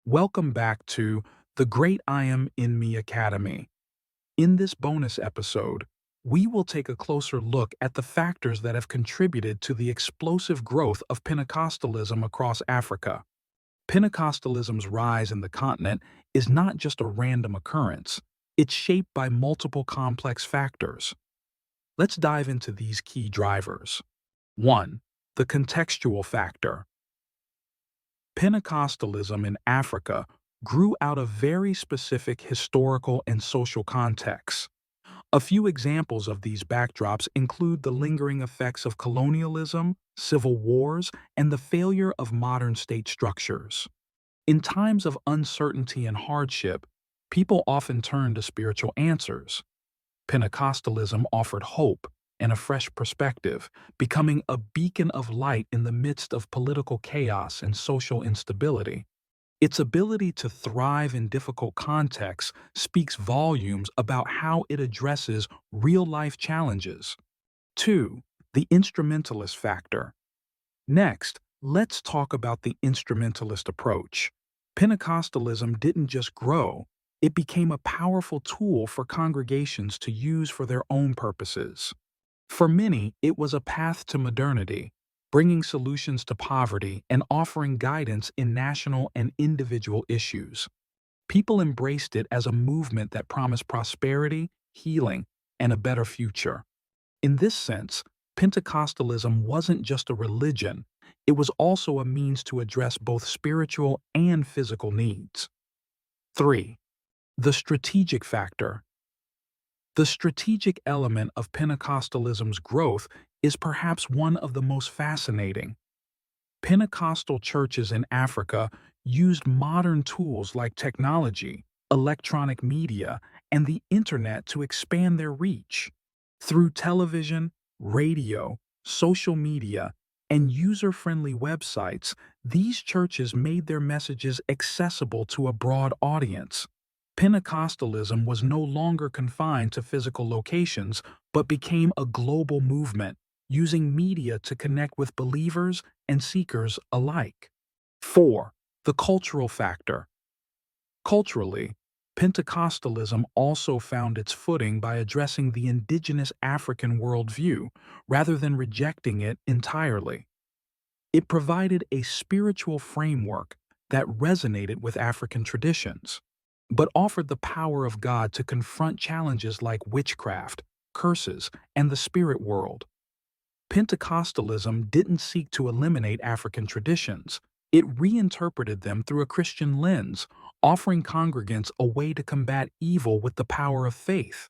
Welcome back to the Great I Am in Me Academy. In this bonus episode, we will take a closer look at the factors that have contributed to the explosive growth of Pentecostalism across Africa. Pentecostalism's rise in the continent is not just a random occurrence, it's shaped by multiple complex factors. Let's dive into these key drivers. 1. The contextual factor. Pentecostalism in Africa grew out of very specific historical and social contexts. A few examples of these backdrops include the lingering effects of colonialism, civil wars, and the failure of modern state structures. In times of uncertainty and hardship, people often turn to spiritual answers. Pentecostalism offered hope and a fresh perspective, becoming a beacon of light in the midst of political chaos and social instability. Its ability to thrive in difficult contexts speaks volumes about how it addresses real-life challenges. 2. The instrumentalist factor. Next, let's talk about the instrumentalist approach. Pentecostalism didn't just grow, it became a powerful tool for congregations to use for their own purposes. For many, it was a path to modernity, bringing solutions to poverty and offering guidance in national and individual issues. People embraced it as a movement that promised prosperity, healing, and a better future. In this sense, Pentecostalism wasn't just a religion, it was also a means to address both spiritual and physical needs. 3. The strategic factor. The strategic element of Pentecostalism's growth is perhaps one of the most fascinating. Pentecostal churches in Africa used modern tools like technology, electronic media, and the internet to expand their reach. Through television, radio, social media, and user-friendly websites, these churches made their messages accessible to a broad audience. Pentecostalism was no longer confined to physical locations, but became a global movement, using media to connect with believers and seekers alike. 4. The cultural factor. Culturally, Pentecostalism also found its footing by addressing the indigenous African worldview rather than rejecting it entirely. It provided a spiritual framework that resonated with African traditions, but offered the power of God to confront challenges like witchcraft, curses, and the spirit world. Pentecostalism didn't seek to eliminate African traditions. It reinterpreted them through a Christian lens, offering congregants a way to combat evil with the power of faith.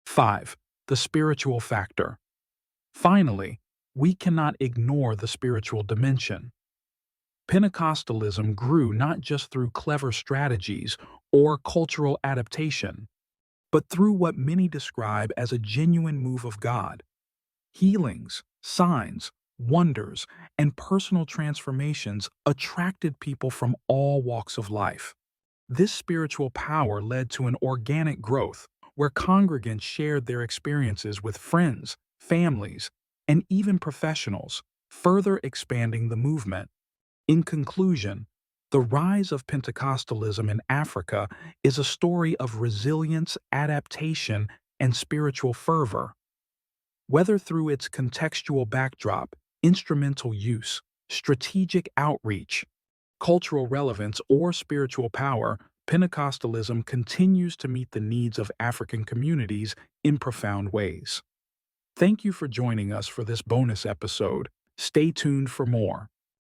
5. The spiritual factor. Finally, we cannot ignore the spiritual dimension. Pentecostalism grew not just through clever strategies or cultural adaptation, but through what many describe as a genuine move of God. Healings, signs, wonders, and personal transformations attracted people from all walks of life. This spiritual power led to an organic growth where congregants shared their experiences with friends, families, and even professionals, further expanding the movement. In conclusion, the rise of Pentecostalism in Africa is a story of resilience, adaptation, and spiritual fervor. Whether through its contextual backdrop, instrumental use, strategic outreach, cultural relevance, or spiritual power, Pentecostalism continues to meet the needs of African communities in profound ways. Thank you for joining us for this bonus episode. Stay tuned for more.